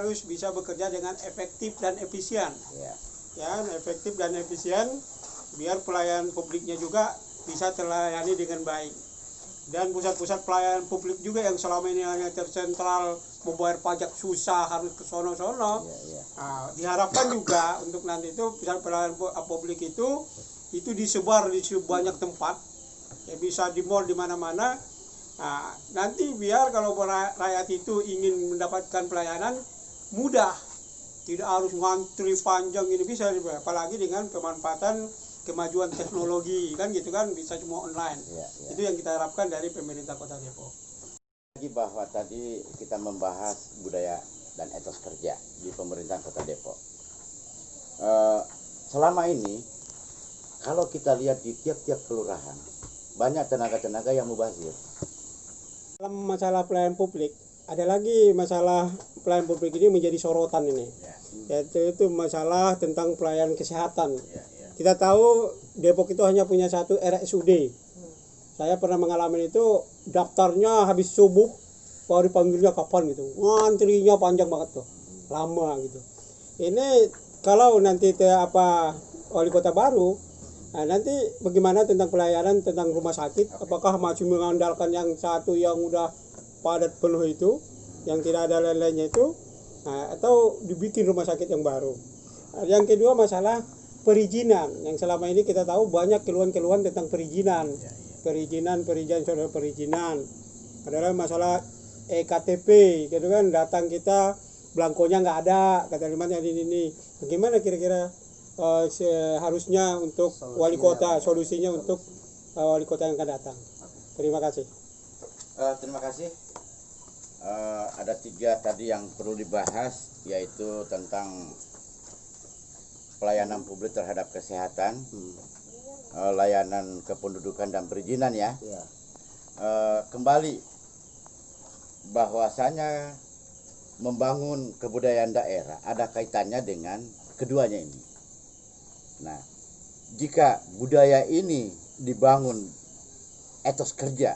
harus bisa bekerja dengan efektif dan efisien. Ya, efektif dan efisien biar pelayanan publiknya juga bisa terlayani dengan baik. Dan pusat-pusat pelayanan publik juga yang selama ini hanya tersentral membayar pajak susah harus ke sono-sono. Nah, diharapkan juga untuk nanti itu pusat pelayanan publik itu disebar di banyak tempat, ya bisa di mall di mana-mana. Nah, nanti biar kalau rakyat itu ingin mendapatkan pelayanan mudah, tidak harus ngantri panjang, ini bisa, apalagi dengan pemanfaatan kemajuan teknologi kan gitu kan, bisa semua online. Itu yang kita harapkan dari pemerintah Kota Depok. Bahwa tadi kita membahas budaya dan etos kerja di pemerintahan Kota Depok. Selama ini kalau kita lihat di tiap-tiap kelurahan banyak tenaga-tenaga yang mubazir. Dalam masalah pelayanan publik, ada lagi masalah pelayanan publik ini menjadi sorotan ini, yaitu masalah tentang pelayanan kesehatan. Kita tahu Depok itu hanya punya satu RSUD. Saya pernah mengalami itu, daftarnya habis subuh, baru dipanggilnya kapan gitu. Ngantrinya panjang banget tuh, lama gitu. Ini kalau nanti wali kota baru, nah nanti bagaimana tentang pelayanan tentang rumah sakit? Apakah masih mengandalkan yang satu yang udah padat penuh itu, yang tidak ada lain-lainnya itu, atau dibikin rumah sakit yang baru? Yang kedua masalah perizinan, yang selama ini kita tahu banyak keluhan-keluhan tentang perizinan adalah masalah EKTP gitu kan, datang kita blankonya nggak ada, kata limatnya ini. Bagaimana kira-kira seharusnya untuk wali kota, solusinya untuk wali kota yang akan datang? Terima kasih. Terima kasih. Ada 3 tadi yang perlu dibahas, yaitu tentang pelayanan publik terhadap kesehatan, layanan kependudukan dan perizinan ya. Kembali bahwasanya membangun kebudayaan daerah ada kaitannya dengan keduanya ini. Nah, jika budaya ini dibangun, etos kerja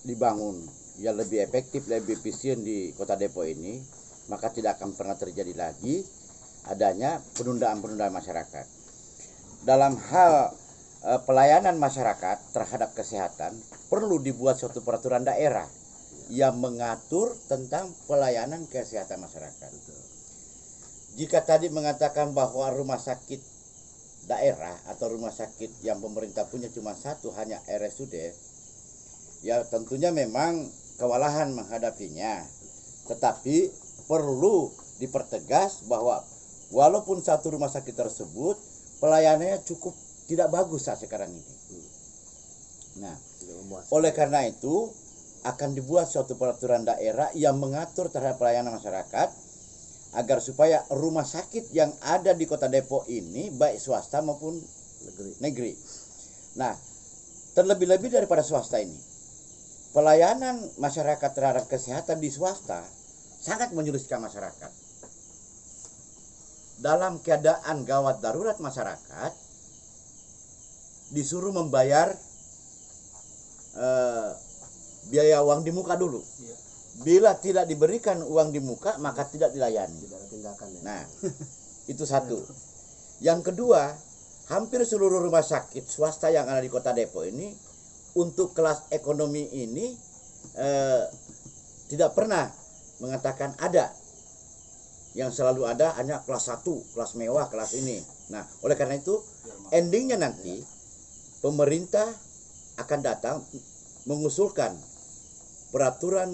dibangun yang lebih efektif, lebih efisien di Kota Depok ini, maka tidak akan pernah terjadi lagi adanya penundaan-penundaan masyarakat. Dalam hal pelayanan masyarakat terhadap kesehatan, perlu dibuat suatu peraturan daerah yang mengatur tentang pelayanan kesehatan masyarakat. Jika tadi mengatakan bahwa rumah sakit daerah atau rumah sakit yang pemerintah punya cuma satu, hanya RSUD, ya tentunya memang kewalahan menghadapinya. Tetapi perlu dipertegas bahwa walaupun satu rumah sakit tersebut pelayanannya cukup tidak bagus saat sekarang ini. Nah, oleh karena itu akan dibuat suatu peraturan daerah yang mengatur terhadap pelayanan masyarakat agar supaya rumah sakit yang ada di Kota Depok ini baik swasta maupun negeri. Nah, terlebih-lebih daripada swasta ini, pelayanan masyarakat terhadap kesehatan di swasta sangat menyulitkan masyarakat. Dalam keadaan gawat darurat, masyarakat disuruh membayar biaya uang di muka dulu. Bila tidak diberikan uang di muka, maka tidak dilayani. Nah, itu satu. Yang kedua, hampir seluruh rumah sakit swasta yang ada di Kota Depok ini, untuk kelas ekonomi ini tidak pernah mengatakan ada. Yang selalu ada hanya kelas 1, kelas mewah, kelas ini. Nah, oleh karena itu, endingnya nanti pemerintah akan datang mengusulkan peraturan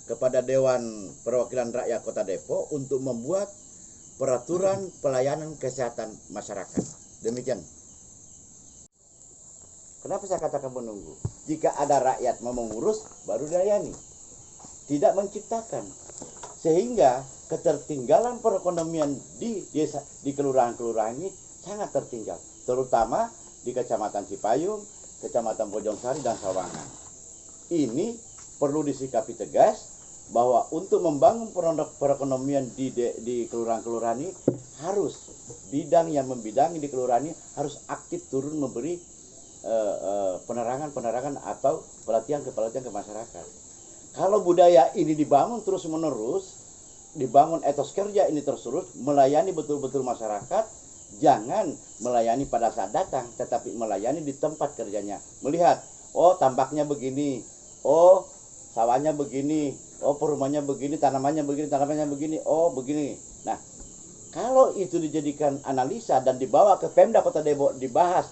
kepada Dewan Perwakilan Rakyat Kota Depok untuk membuat peraturan pelayanan kesehatan masyarakat. Demikian. Kenapa saya katakan menunggu? Jika ada rakyat mau mengurus, baru dilayani. Tidak menciptakan. Sehingga ketertinggalan perekonomian di desa, di kelurahan-kelurahan ini sangat tertinggal. Terutama di Kecamatan Cipayung, Kecamatan Bojongsari, dan Sawangan. Ini perlu disikapi tegas bahwa untuk membangun perekonomian di kelurahan-kelurahan ini, harus bidang yang membidangi di kelurahan ini harus aktif turun memberi penerangan atau pelatihan ke masyarakat. Kalau budaya ini dibangun terus-menerus, dibangun etos kerja ini terus melayani betul-betul masyarakat, jangan melayani pada saat datang, tetapi melayani di tempat kerjanya. Melihat, oh tampaknya begini, oh sawahnya begini, oh perumahannya begini, tanamannya begini, oh begini. Nah, kalau itu dijadikan analisa dan dibawa ke Pemda Kota Depok, dibahas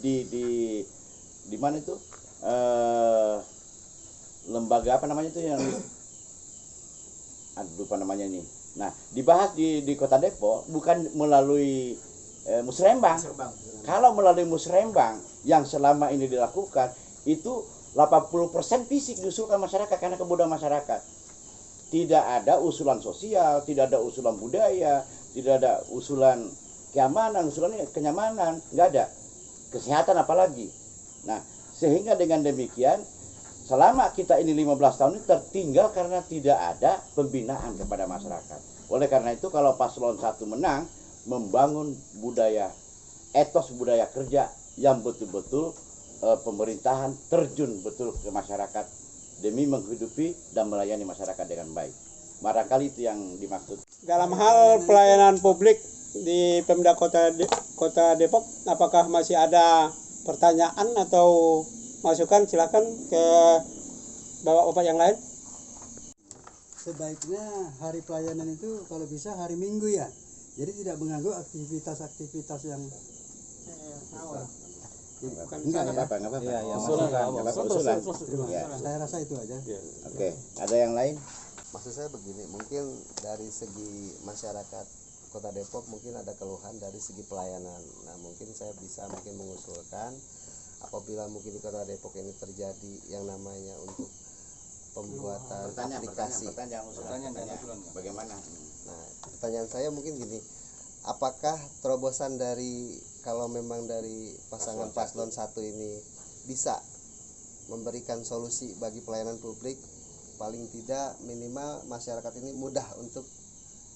di mana itu lembaga apa namanya itu yang lupa namanya ini. Nah, dibahas di Kota Depok bukan melalui musrembang. Kalau melalui musrembang yang selama ini dilakukan itu 80% fisik diusulkan masyarakat karena kebutuhan masyarakat. Tidak ada usulan sosial, tidak ada usulan budaya, tidak ada usulan keamanan, usulan kenyamanan, nggak ada. Kesehatan apalagi. Nah, sehingga dengan demikian selama kita ini 15 tahun ini tertinggal karena tidak ada pembinaan kepada masyarakat. Oleh karena itu kalau paslon 1 menang, membangun budaya, etos budaya kerja yang betul-betul pemerintahan terjun betul ke masyarakat demi menghidupi dan melayani masyarakat dengan baik. Barangkali itu yang dimaksud. Dalam hal pelayanan publik di Pemda Kota Depok, apakah masih ada pertanyaan atau masukan? Silakan ke bapak-bapak yang lain. Sebaiknya hari pelayanan itu kalau bisa hari Minggu ya, jadi tidak mengganggu aktivitas-aktivitas yang Enggak apa-apa. Usulan. Ya. saya rasa itu aja. Oke, ada yang lain? Maksud saya begini, mungkin dari segi masyarakat Kota Depok mungkin ada keluhan dari segi pelayanan. Nah, mungkin saya bisa mengusulkan apabila mungkin di Kota Depok ini terjadi yang namanya untuk pembuatan aplikasi. Bagaimana? Nah, pertanyaan saya mungkin gini, apakah terobosan dari kalau memang dari pasangan paslon 1 ini bisa memberikan solusi bagi pelayanan publik, paling tidak minimal masyarakat ini mudah untuk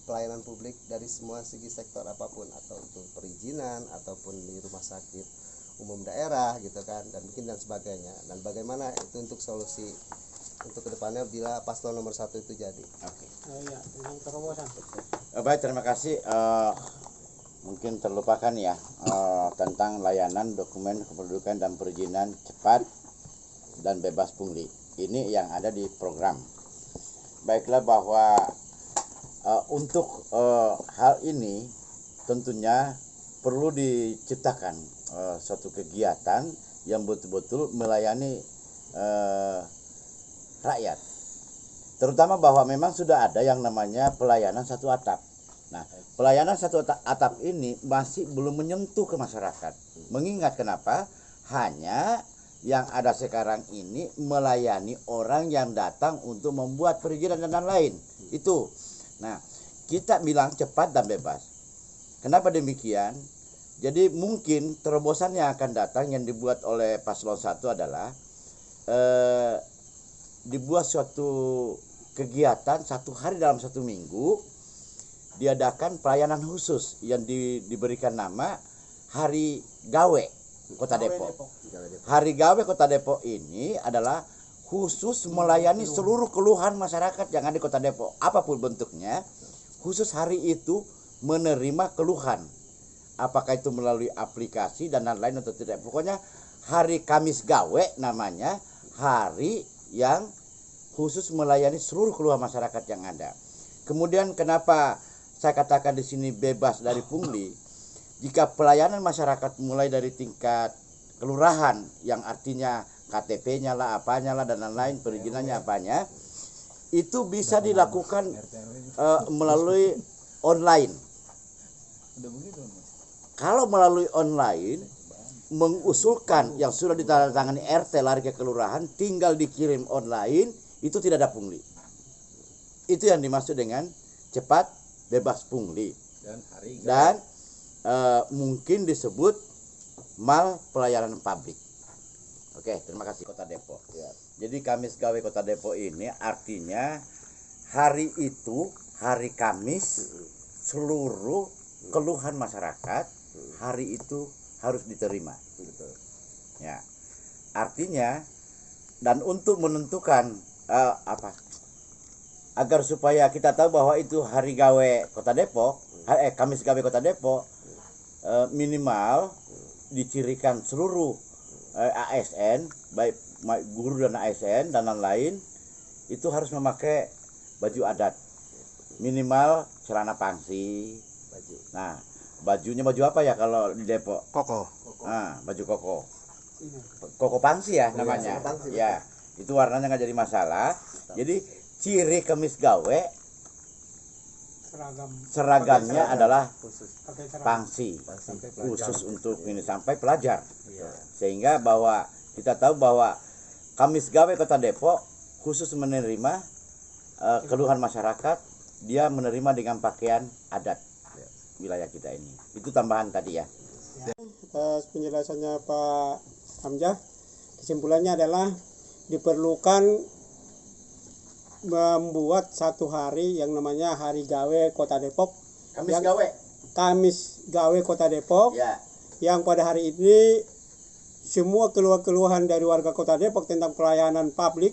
pelayanan publik dari semua segi sektor apapun, atau itu perizinan ataupun di rumah sakit umum daerah gitu kan, dan mungkin dan sebagainya. Dan bagaimana itu untuk solusi untuk kedepannya bila paslon nomor 1 itu jadi. Oke. Iya, tentang terobosan. Baik, terima kasih. Mungkin terlupakan ya tentang layanan dokumen kependudukan dan perizinan cepat dan bebas pungli. Ini yang ada di program. Baiklah, bahwa untuk hal ini tentunya perlu diciptakan suatu kegiatan yang betul-betul melayani rakyat. Terutama bahwa memang sudah ada yang namanya pelayanan satu atap. Nah, pelayanan satu atap ini masih belum menyentuh ke masyarakat. Mengingat kenapa? Hanya yang ada sekarang ini melayani orang yang datang untuk membuat perizinan dan lain-lain. Itu. Nah, kita bilang cepat dan bebas. Kenapa demikian? Jadi mungkin terobosan yang akan datang yang dibuat oleh paslon 1 adalah dibuat suatu kegiatan 1 hari dalam 1 minggu, diadakan pelayanan khusus yang diberikan nama Hari Gawe Kota Depok. Hari Gawe Kota Depok ini adalah khusus melayani seluruh keluhan masyarakat yang ada di Kota Depok, apapun bentuknya. Khusus hari itu menerima keluhan, apakah itu melalui aplikasi dan lain-lain atau tidak. Pokoknya Hari Kamis Gawe namanya, hari yang khusus melayani seluruh keluhan masyarakat yang ada. Kemudian kenapa saya katakan di sini bebas dari pungli? Jika pelayanan masyarakat mulai dari tingkat kelurahan, yang artinya KTP-nya lah, apanya lah, dan lain-lain, perizinannya apanya, itu bisa dilakukan melalui online. Kalau melalui online, mengusulkan yang sudah ditandatangani RT lari ke kelurahan, tinggal dikirim online, itu tidak ada pungli. Itu yang dimaksud dengan cepat bebas pungli. Dan mungkin disebut mal pelayanan publik. Oke, terima kasih Kota Depok. Ya. Jadi Kamis Gawe Kota Depok ini artinya hari itu, hari Kamis, seluruh keluhan masyarakat hari itu harus diterima. Ya, artinya, dan untuk menentukan agar supaya kita tahu bahwa itu hari gawe Kota Depok, Kamis gawe Kota Depok, minimal dicirikan seluruh ASN, baik guru dan ASN dan lain-lain, itu harus memakai baju adat. Minimal celana pangsi. Nah, bajunya baju apa ya kalau di Depok? Koko. Nah, baju koko. Koko pangsi ya namanya. pangsi, Ya, itu warnanya nggak jadi masalah. Jadi ciri kemis gawe seragamnya adalah pangsi khusus untuk ini sampai pelajar. Sehingga bahwa kita tahu bahwa Kamis gawe Kota Depok khusus menerima keluhan masyarakat, dia menerima dengan pakaian adat wilayah kita ini. Itu tambahan tadi ya. Atas penjelasannya Pak Hamzah, kesimpulannya adalah diperlukan membuat satu hari yang namanya Hari Gawe Kota Depok. Kamis gawe. Kamis Gawe Kota Depok. Ya. Yang pada hari ini semua keluhan dari warga Kota Depok tentang pelayanan publik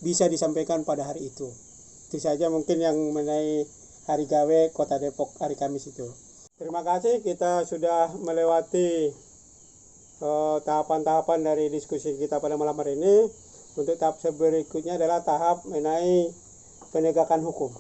bisa disampaikan pada hari itu. Itu saja mungkin yang mengenai Hari Gawe Kota Depok hari Kamis itu. Terima kasih, kita sudah melewati tahapan-tahapan dari diskusi kita pada malam hari ini. Untuk tahap berikutnya adalah tahap mengenai penegakan hukum.